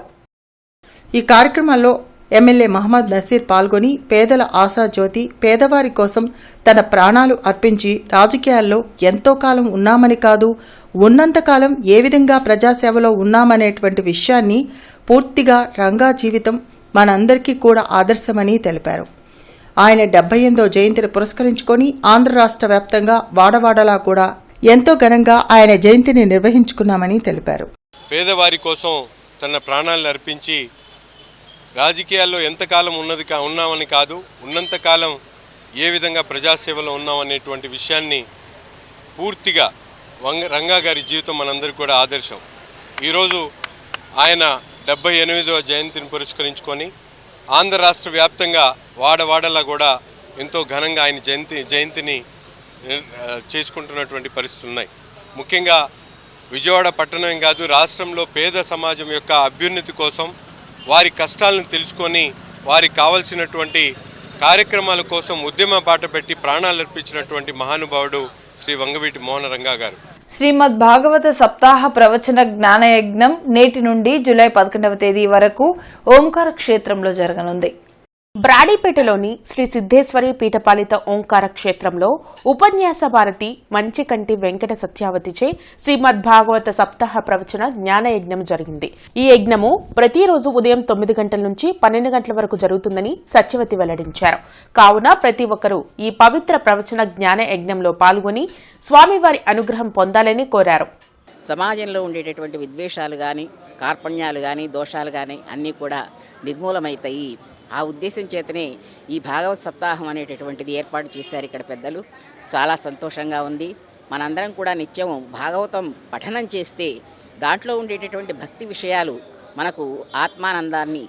S2: ఈ కార్యక్రమంలో ఎమ్మెల్యే మహమ్మద్ నసీర్ పాల్గొని పేదల ఆశాజ్యోతి, పేదవారి కోసం తన ప్రాణాలు అర్పించి రాజకీయాల్లో ఎంతో కాలం ఉన్నామని కాదు, ఉన్నంతకాలం ఏ విధంగా ప్రజాసేవలో ఉన్నామనేటువంటి విషయాన్ని పూర్తిగా రంగా జీవితం మనందరికీ కూడా ఆదర్శమని తెలిపారు. ఆయన 78వ జయంతిని పురస్కరించుకొని ఆంధ్ర రాష్ట్ర వ్యాప్తంగా వాడవాడలా కూడా ఎంతో ఘనంగా ఆయన జయంతిని నిర్వహించుకున్నామని తెలిపారు.
S6: పేదవారి కోసం తన ప్రాణాలను అర్పించి రాజకీయాల్లో ఎంతకాలం ఉన్నామని కాదు, ఉన్నంతకాలం ఏ విధంగా ప్రజాసేవలో ఉన్నామనేటువంటి విషయాన్ని పూర్తిగా రంగా గారి జీవితం మనందరికీ కూడా ఆదర్శం. ఈరోజు ఆయన 78వ జయంతిని పురస్కరించుకొని ఆంధ్ర రాష్ట్ర వ్యాప్తంగా వాడవాడలా కూడా ఎంతో ఘనంగా ఆయన జయంతిని చేసుకుంటున్నటువంటి పరిస్థితులు ఉన్నాయి. ముఖ్యంగా విజయవాడ పట్టణం కాదు, రాష్ట్రంలో పేద సమాజం యొక్క అభ్యున్నతి కోసం వారి కష్టాలను తెలుసుకొని వారికి కావలసినటువంటి కార్యక్రమాల కోసం ఉద్యమ బాట పెట్టి ప్రాణాలు అర్పించినటువంటి మహానుభావుడు శ్రీ వంగవీటి మోహన రంగా గారు.
S1: శ్రీమద్ భాగవత సప్తాహ ప్రవచన జ్ఞానయజ్ఞం నేటి నుండి జూలై 11వ తేదీ వరకు ఓంకార క్షేత్రంలో జరగనుంది.
S4: బ్రాడీపేటలోని శ్రీ సిద్ధేశ్వరి పీఠపాలిత ఓంకార క్షేత్రంలో ఉపన్యాస భారతి మంచికంటి వెంకట సత్యావతిచే శ్రీమద్ భాగవత సప్తాహ ప్రవచన జ్ఞానయజ్ఞం జరిగింది. ఈ యజ్ఞము ప్రతిరోజు ఉదయం 9 గంటల నుంచి 12 గంటల వరకు జరుగుతుందని సత్యవతి వెల్లడించారు. కావున ప్రతి ఒక్కరూ ఈ పవిత్ర ప్రవచన జ్ఞాన యజ్ఞంలో పాల్గొని స్వామివారి అనుగ్రహం పొందాలని కోరారు.
S18: సమాజంలో ఉండేటటువంటి విద్వేషాలు కానీ, కార్పణ్యాలు కానీ, దోషాలు కానీ అన్నీ కూడా నిర్మూలమవుతాయి. ఆ ఉద్దేశం చేతనే ఈ భాగవత సప్తాహం అనేటటువంటిది ఏర్పాటు చేశారు ఇక్కడ పెద్దలు. చాలా సంతోషంగా ఉంది. మనందరం కూడా నిత్యం భాగవతం పఠనం చేస్తే దాంట్లో ఉండేటటువంటి భక్తి విషయాలు మనకు ఆత్మానందాన్ని,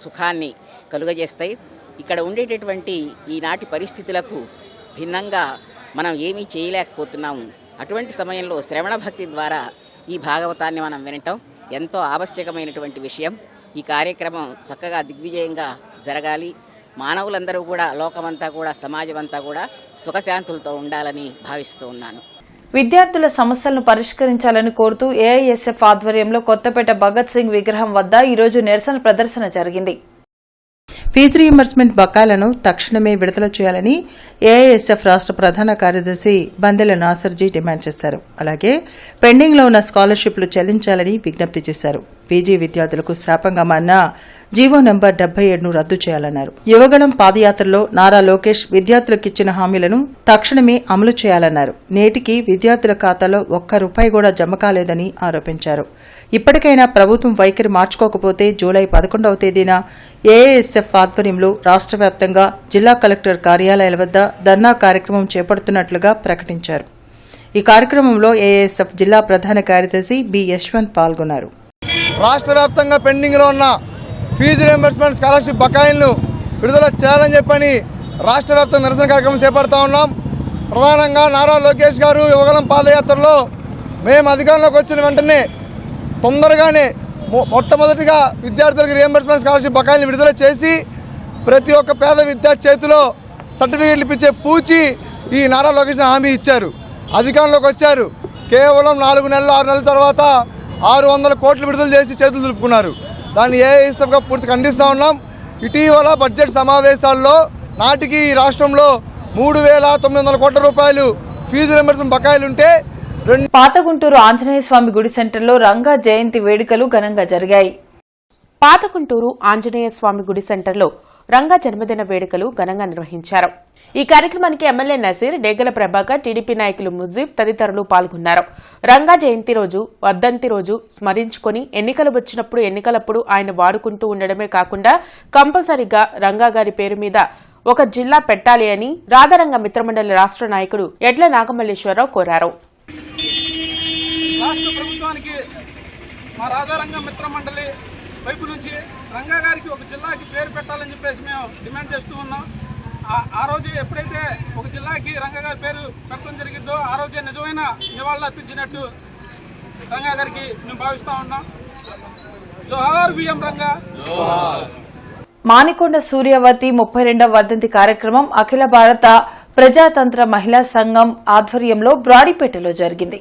S18: సుఖాన్ని కలుగజేస్తాయి. ఇక్కడ ఉండేటటువంటి ఈనాటి పరిస్థితులకు భిన్నంగా మనం ఏమీ చేయలేకపోతున్నాము. అటువంటి సమయంలో శ్రవణ భక్తి ద్వారా ఈ భాగవతాన్ని మనం వినటం ఎంతో ఆవశ్యకమైనటువంటి విషయం. ఈ కార్యక్రమం చక్కగా దిగ్విజయంగా జరగాలి. మానవులందరూ కూడా, లోకమంతా కూడా, సమాజం అంతా కూడా సుఖశాంతులతో ఉండాలని భావిస్తూ ఉన్నాను.
S1: విద్యార్థుల సమస్యలను పరిష్కరించాలని కోరుతూ ఏఐఎస్ఎఫ్ ఆధ్వర్యంలో కొత్తపేట భగత్ సింగ్ విగ్రహం వద్ద ఈరోజు నిరసన ప్రదర్శన జరిగింది.
S2: ఫీజు రీయింబర్స్మెంట్ బకాయిలను తక్షణమే విడుదల చేయాలని ఏఐఎస్ఎఫ్ రాష్ట్ర ప్రధాన కార్యదర్శి బందెల నాసర్జీ డిమాండ్ చేశారు. అలాగే పెండింగ్లో ఉన్న స్కాలర్షిప్లు చెల్లించాలని విజ్ఞప్తి చేశారు. పీజీ విద్యార్థులకు శాపంగా మారిన జీవో నంబర్ 77ను రద్దు చేయాలన్నారు. యువగళం పాదయాత్రలో నారా లోకేష్ విద్యార్థులకిచ్చిన హామీలను తక్షణమే అమలు చేయాలన్నారు. నేటికి విద్యార్థుల ఖాతాలో ₹1 కూడా జమ కాలేదని ఆరోపించారు. ఇప్పటికైనా ప్రభుత్వం వైఖరి మార్చుకోకపోతే జూలై 11వ తేదీన ఏఐఎస్ఎఫ్ ఆధ్వర్యంలో రాష్ట్ర వ్యాప్తంగా జిల్లా కలెక్టర్ కార్యాలయాల వద్ద ధర్నా కార్యక్రమం చేపడుతున్నట్లుగా ప్రకటించారు. ఈ కార్యక్రమంలో ఏఐఎస్ఎఫ్ జిల్లా ప్రధాన కార్యదర్శి బి యశ్వంత్ పాల్గొన్నారు.
S19: రాష్ట్ర వ్యాప్తంగా పెండింగ్లో ఉన్న ఫీజు రీయింబర్స్మెంట్ స్కాలర్షిప్ బకాయిలను విడుదల చేయాలని చెప్పని రాష్ట్ర వ్యాప్తంగా నిరసన కార్యక్రమం చేపడుతూ ఉన్నాం. ప్రధానంగా నారా లోకేష్ గారు యువగలం పాదయాత్రలో మేము అధికారంలోకి వచ్చిన వెంటనే తొందరగానే మొట్టమొదటిగా విద్యార్థులకు రీయింబర్స్మెంట్ స్కాలర్షిప్ బకాయిలను విడుదల చేసి ప్రతి ఒక్క పేద విద్యార్థి చేతిలో సర్టిఫికేట్లు ఇప్పించే పూచి ఈ నారా లోకేష్ హామీ ఇచ్చారు. అధికారంలోకి వచ్చారు. కేవలం 4 నెలలు 6 నెలల తర్వాత 600 కోట్లు విడుదల చేసి చేతులు దులుపుకున్నారు. దాన్ని ఏఐఎస్ఎఫ్గా పూర్తి ఖండిస్తూ ఉన్నాం. ఇటీవల బడ్జెట్ సమావేశాల్లో నాటికి ఈ రాష్ట్రంలో 3,900 కోట్ల రూపాయలు ఫీజు రీయింబర్స్మెంట్ బకాయిలుంటే
S1: పాత గుంటూరు ఆంజనేయ స్వామి గుడి సెంటర్లో రంగా జయంతి వేడుకలు ఘనంగా జరిగాయి.
S4: పాత గుంటూరు ఆంజనేయ స్వామి గుడి సెంటర్లో రంగా జన్మదిన వేడుకలు ఘనంగా నిర్వహించారు. ఈ కార్యక్రమానికి ఎమ్మెల్యే నసీర్, డేగల ప్రభాకర్, టీడీపీ నాయకులు ముజీబ్ తదితరులు పాల్గొన్నారు. రంగా జయంతి రోజు, వర్ధంతి రోజు స్మరించుకుని ఎన్నికలు వచ్చినప్పుడు ఎన్నికలప్పుడు ఆయన వాడుకుంటూ ఉండడమే కాకుండా కంపల్సరీగా రంగా గారి పేరు మీద ఒక జిల్లా పెట్టాలి అని రాధారంగ మిత్రమండలి రాష్ట్ర నాయకుడు ఎడ్ల నాగమల్లేశ్వరరావు కోరారు.
S20: రాష్ట్ర ప్రభుత్వానికి మా రాధారంగ మిత్రమండలి వైపు నుంచి రంగా గారికి ఒక జిల్లాకి పేరు పెట్టాలని చెప్పేసి మేము డిమాండ్ చేస్తూ ఉన్నాం. ఆ రోజు ఎప్పుడైతే ఒక జిల్లాకి రంగా గారి పేరు పెట్టడం జరిగిందో ఆ రోజే నిజమైన నివాళులు అర్పించినట్టు రంగా గారికి మేము భావిస్తూ ఉన్నాం. జోహార్ బిఎం రంగా.
S1: మానికొండ సూర్యవతి 32వ వర్ధంతి కార్యక్రమం అఖిల భారత ప్రజాతంత్ర మహిళా సంఘం ఆధ్వర్యంలో బ్రాడీపేటలో జరిగింది.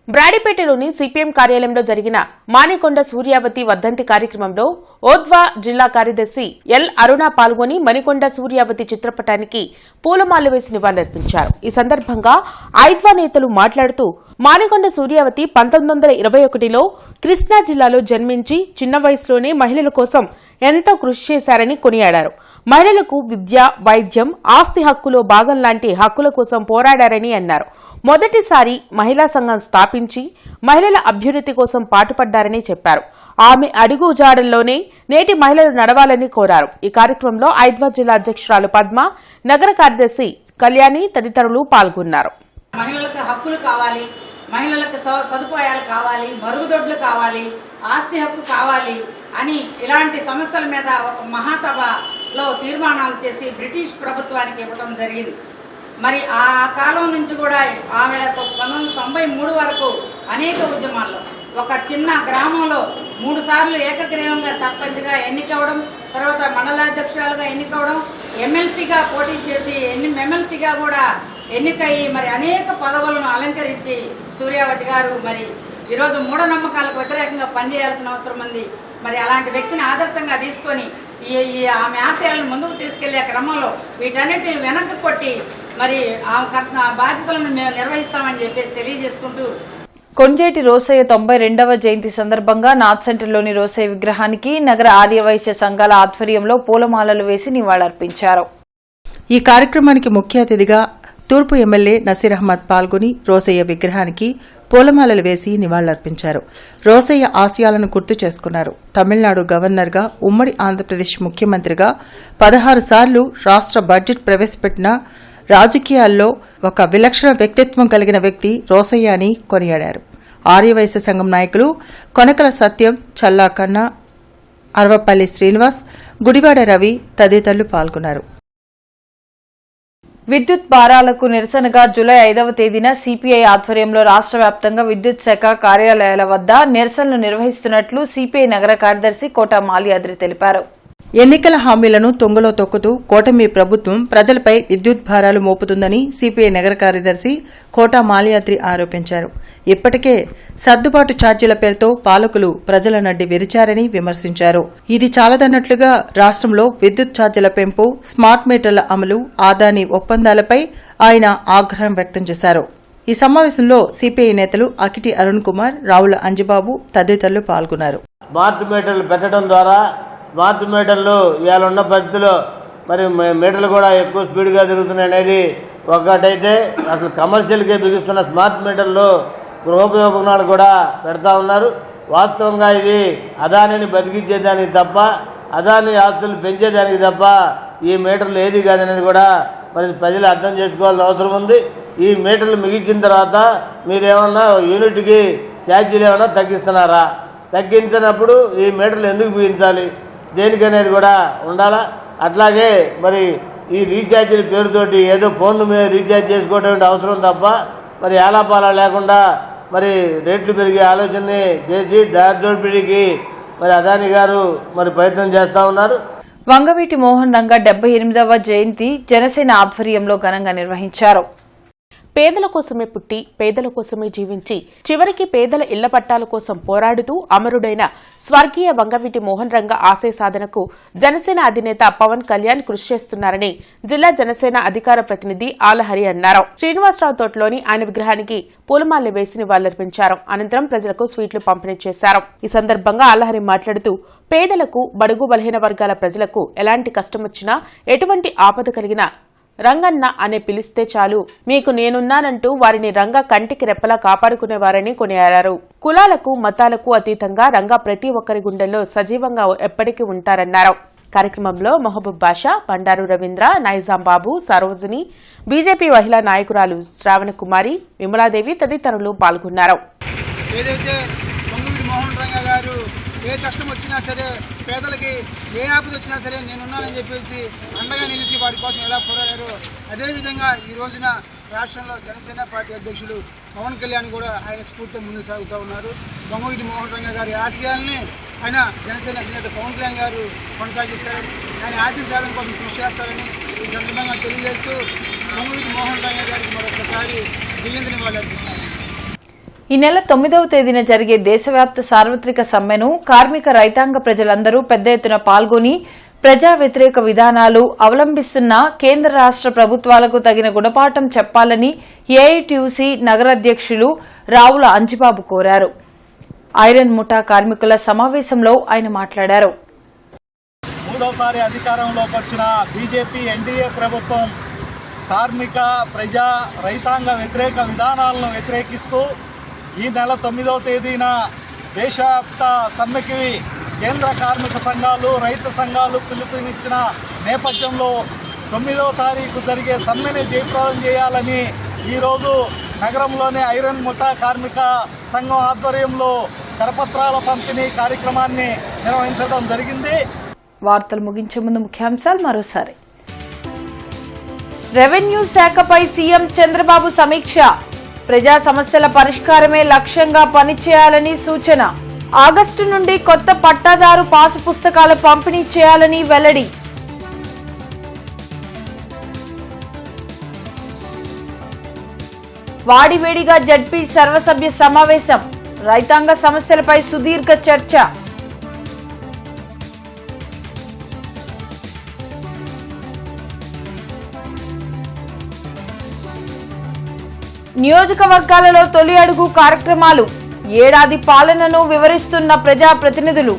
S4: బ్రాడీపేటలోని సిపిఎం కార్యాలయంలో జరిగిన మానికొండ సూర్యావతి వర్ధంతి కార్యక్రమంలో ఓద్వా జిల్లా కార్యదర్శి ఎల్ అరుణ పాల్గొని మణికొండ సూర్యావతి చిత్రపటానికి పూలమాలలు వేసి నివాళులర్పించారు. ఈ సందర్భంగా ఐద్వా నేతలు మాట్లాడుతూ మానికొండ సూర్యావతి 1921లో కృష్ణా జిల్లాలో జన్మించి చిన్న వయసులోనే మహిళల కోసం ఎంతో కృషి చేశారని కొనియాడారు. మహిళలకు విద్య, వైద్యం, ఆస్తి హక్కులో భాగం లాంటి హక్కుల కోసం పోరాడారని అన్నారు. మొదటిసారి మహిళా సంఘం స్థాపించి మహిళల అభ్యున్నతి కోసం పాటుపడ్డారని చెప్పారు. ఆమె అడుగుజాడల్లోనే నేటి మహిళలు నడవాలని కోరారు. ఈ కార్యక్రమంలో ఐద్వా జిల్లా అధ్యక్షురాలు పద్మ, నగర కార్యదర్శి కళ్యాణి తదితరులు పాల్గొన్నారు.
S21: మహిళలకు హక్కులు కావాలి, మహిళలకు సదుపాయాలు కావాలి, మరుగుదొడ్లు కావాలి, ఆస్తి హక్కు కావాలి అని ఇలాంటి సమస్యల మీద ఒక మహాసభలో తీర్మానాలు చేసి బ్రిటిష్ ప్రభుత్వానికి ఇవ్వడం జరిగింది. మరి ఆ కాలం నుంచి కూడా ఆమె 1993 వరకు అనేక ఉద్యమాల్లో ఒక చిన్న గ్రామంలో 3 సార్లు ఏకగ్రీవంగా సర్పంచ్గా ఎన్నికవడం, తర్వాత మండలాధ్యక్షురాలుగా ఎన్నికవడం, ఎమ్మెల్సీగా పోటీ చేసి ఎమ్మెల్సీగా కూడా ఎన్నికయ్యి మరి అనేక పదవులను అలంకరించి సూర్యావతి గారు మరి ఈరోజు మూఢనమ్మకాలకు వ్యతిరేకంగా పనిచేయాల్సిన అవసరం ఉంది. మరి అలాంటి వ్యక్తిని ఆదర్శంగా తీసుకొని ఈ ఆమె ఆశయాలను ముందుకు తీసుకెళ్లే క్రమంలో వీటన్నిటిని వెనక్కి కొట్టి మరి ఆ బాధ్యతలను మేము నిర్వహిస్తామని చెప్పేసి తెలియజేసుకుంటూ
S1: కొంజేటి రోసయ్య 92వ జయంతి సందర్భంగా నాథ్ సెంటర్లోని రోసయ్య విగ్రహానికి నగర ఆర్యవైశ్య సంఘాల ఆధ్వర్యంలో పూలమాలలు వేసి నివాళులర్పించారు.
S2: ఈ కార్యక్రమానికి ముఖ్య అతిథిగా తూర్పు ఎమ్మెల్యే నసీర్ అహ్మద్ పాల్గొని రోసయ్య విగ్రహానికి పూలమాలలు వేసి నివాళులర్పించారు. రోసయ్య ఆశయాలను గుర్తు చేసుకున్నారు. తమిళనాడు గవర్నర్గా, ఉమ్మడి ఆంధ్రప్రదేశ్ ముఖ్యమంత్రిగా 16 సార్లు రాష్ట్ర బడ్జెట్ ప్రవేశపెట్టిన రాజకీయాల్లో ఒక విలక్షణ వ్యక్తిత్వం కలిగిన వ్యక్తి రోసయ్య అని కొనియాడారు. ఆర్యవైశ్య సంఘం నాయకులు కొనకల సత్యం, చల్లా కన్నా, అరవపల్లి శ్రీనివాస్, గుడివాడ రవి తదితరులు పాల్గొన్నారు.
S1: విద్యుత్ భారాలకు నిరసనగా జూలై 5వ తేదీన సిపిఐ ఆధ్వర్యంలో రాష్ట్ర వ్యాప్తంగా విద్యుత్ శాఖ కార్యాలయాల వద్ద నిరసనలు నిర్వహిస్తున్నట్లు సిపిఐ నగర కార్యదర్శి కోట మాలియాద్రి తెలిపారు.
S2: ఎన్నికల హామీలను తొంగలో తొక్కుతూ కూటమి ప్రభుత్వం ప్రజలపై విద్యుత్ భారాలు మోపుతుందని సిపిఐ నగర కార్యదర్శి కోటా మాల్యాద్రి ఆరోపించారు. ఇప్పటికే సర్దుబాటు ఛార్జీల పేరుతో పాలకులు ప్రజల నడ్డి విరిచారని విమర్శించారు. ఇది చాలదన్నట్లుగా రాష్ట్రంలో విద్యుత్ ఛార్జీల పెంపు, స్మార్ట్ మీటర్ల అమలు, ఆదాని ఒప్పందాలపై ఆయన ఆగ్రహం వ్యక్తం చేశారు. ఈ సమావేశంలో సిపిఐ నేతలు అకిటి అరుణ్ కుమార్, రావుల అంజిబాబు తదితరులు పాల్గొన్నారు.
S3: స్మార్ట్ మీటర్లు పెట్టడం ద్వారా స్మార్ట్ మీటర్లు ఇవాళ ఉన్న పరిస్థితిలో మరి మీటర్లు కూడా ఎక్కువ స్పీడ్గా తిరుగుతున్నాయి అనేది ఒకటైతే, అసలు కమర్షియల్గా బిగిస్తున్న స్మార్ట్ మీటర్లు గృహోపయోగనాలు కూడా పెడతా ఉన్నారు. వాస్తవంగా ఇది అదానిని బతికించేదానికి తప్ప, అదాని ఆస్తులు పెంచేదానికి తప్ప ఈ మీటర్లు ఏది కాదనేది కూడా మరి ప్రజలు అర్థం చేసుకోవాల్సిన అవసరం ఉంది. ఈ మీటర్లు మిగించిన తర్వాత మీరేమన్నా యూనిట్కి ఛార్జీలు ఏమన్నా తగ్గిస్తున్నారా? తగ్గించినప్పుడు ఈ మీటర్లు ఎందుకు బిగించాలి, దేనికనేది కూడా ఉండాలా. అట్లాగే మరి ఈ రీఛార్జీల పేరుతోటి ఏదో ఫోన్లు మీద రీఛార్జ్ చేసుకోవడం అవసరం తప్ప మరి ఏలాపాలా లేకుండా మరి రేట్లు పెరిగే ఆలోచనని చేసి దారిదోపిడీకి మరి అదాని గారు మరి ప్రయత్నం చేస్తూ ఉన్నారు.
S1: వంగవీటి మోహన్ రంగ 78వ జయంతి జనసేన ఆధ్వర్యంలో ఘనంగా నిర్వహించారు.
S4: పేదల కోసమే పుట్టి పేదల కోసమే జీవించి చివరికి పేదల ఇళ్ల పట్టాల కోసం పోరాడుతూ అమరుడైన స్వర్గీయ వంగవీటి మోహన్ రంగ ఆశయ సాధనకు జనసేన అధినేత పవన్ కళ్యాణ్ కృషి చేస్తున్నారని జిల్లా జనసేన అధికార ప్రతినిధి ఆలహరి అన్నారు. శ్రీనివాసరావు తోటలోని ఆయన విగ్రహానికి పూలమాలలు వేసి నివాళులర్పించారు. అనంతరం ప్రజలకు స్వీట్లు పంపిణీ చేశారు. ఈ సందర్భంగా ఆలహరి మాట్లాడుతూ పేదలకు, బడుగు బలహీన వర్గాల ప్రజలకు ఎలాంటి కష్టం వచ్చినా, ఎటువంటి ఆపద కలిగినా రంగన్న అనే పిలిస్తే చాలు మీకు నేనున్నానంటూ వారిని రంగ కంటికి రెప్పలా కాపాడుకునేవారని కొనియాడారు. కులాలకు, మతాలకు అతీతంగా రంగ ప్రతి ఒక్కరి గుండెల్లో సజీవంగా ఎప్పటికీ ఉంటారన్నారు. కార్యక్రమంలో మహబూబ్ బాషా, బండారు రవీంద్ర, నైజాం బాబు, సరోజిని, బీజేపీ మహిళా నాయకురాలు శ్రావణ కుమారి, విమలాదేవి తదితరులు పాల్గొన్నారు.
S22: ఏదైతే వంగవీటి మోహన్ రంగ గారు ఏ కష్టం వచ్చినా సరే, పేదలకి ఏ ఆపద వచ్చినా సరే నేనున్నానని చెప్పేసి అండగా నిలిచి వారి కోసం ఎలా పోరాడారో, అదేవిధంగా ఈ రోజున రాష్ట్రంలో జనసేన పార్టీ అధ్యక్షుడు పవన్ కళ్యాణ్ కూడా ఆయన స్ఫూర్తితో ముందుకు సాగుతూ ఉన్నారు. వంగవీటి మోహన్ రంగ గారి ఆశయాల్ని ఆయన జనసేన అధినేత పవన్ కళ్యాణ్ గారు కొనసాగిస్తారని, ఆయన ఆశయ సాధన కోసం కృషి చేస్తారని ఈ సందర్భంగా తెలియజేస్తూ వంగవీటి మోహన్ రంగ గారికి మరొకసారి జయంతిని వాళ్ళు అర్పిస్తారు.
S1: ఈ నెల 9వ తేదీన జరిగే దేశవ్యాప్త సార్వత్రిక సమ్మెను కార్మిక రైతాంగ ప్రజలందరూ పెద్ద ఎత్తున పాల్గొని ప్రజా వ్యతిరేక విధానాలు అవలంబిస్తున్న కేంద్ర రాష్ట్ర ప్రభుత్వాలకు తగిన గుణపాఠం చెప్పాలని ఏఐటీయూసీ నగర అధ్యక్షులు రావుల అంజిబాబు కోరారు. ఐరన్ ముఠా కార్మికుల సమావేశంలో ఆయన మాట్లాడారు.
S23: మూడోసారి అధికారంలోకి వచ్చిన బీజేపీ ఎన్డీఏ ప్రభుత్వం కార్మిక, ప్రజా, రైతాంగ వ్యతిరేక విధానాలను వ్యతిరేకిస్తూ ఈ నెల 9వ తేదీన దేశవ్యాప్త సమ్మెకి కేంద్ర కార్మిక సంఘాలు, రైతు సంఘాలు పిలుపునిచ్చిన నేపథ్యంలో 9వ తారీఖు జరిగే సమ్మెని జయప్రదం చేయాలని ఈరోజు నగరంలోని ఐరన్ ముఠా కార్మిక సంఘం ఆధ్వర్యంలో కరపత్రాల పంపిణీ కార్యక్రమాన్ని నిర్వహించడం జరిగింది.
S1: వార్తలు ముగించే ముందు ముఖ్యాంశాలు మరోసారి. రెవెన్యూ శాఖపై సీఎం చంద్రబాబు సమీక్ష. ప్రజా సమస్యల పరిష్కారమే లక్ష్యంగా పనిచేయాలని సూచన. ఆగస్టు నుండి కొత్త పట్టాదారు పాసు పుస్తకాల పంపిణీ చేయాలని వెల్లడి. వాడివేడిగా జడ్పీ సర్వసభ్య సమావేశం. రైతాంగ సమస్యలపై సుదీర్ఘ చర్చ. నియోజకవర్గాలలో తొలి అడుగు కార్యక్రమాలు. ఏడాది పాలనను వివరిస్తున్న ప్రజాప్రతినిధులు.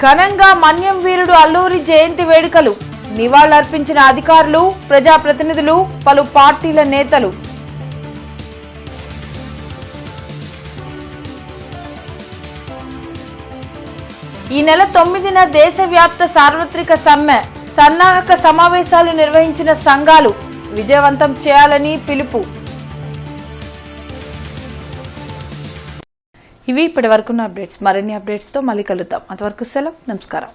S1: ఘనంగా మన్యం వీరుడు అల్లూరి జయంతి వేడుకలు. నివాళులర్పించిన అధికారులు, ప్రజాప్రతినిధులు, పలు పార్టీల నేతలు. ఈ నెల 9న దేశవ్యాప్త సార్వత్రిక సమ్మె. సన్నాహక సమావేశాలు నిర్వహించిన సంఘాలు విజయవంతం చేయాలని పిలుపు. ఇవి ఇప్పటి వరకున్న అప్డేట్స్. మరిన్ని అప్డేట్స్తో మళ్ళీ కలుద్దాం. అంతవరకు సెలవు. నమస్కారం.